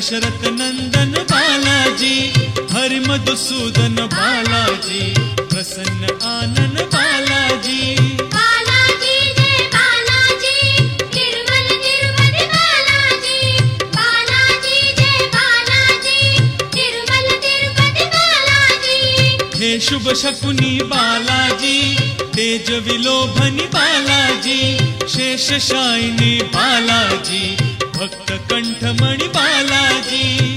दशरथ नंदन बालाजी, हरि मधुसूदन बालाजी, प्रसन्न आनन बालाजी। बालाजी जय बालाजी, निर्मल निर्मल बालाजी। बालाजी जय बालाजी, निर्मल निर्मल बालाजी। हे शुभ शकुनी बालाजी, तेज विलोभनी बालाजी, शेष शायिनी बालाजी, भक्त कंठमणि बालाजी।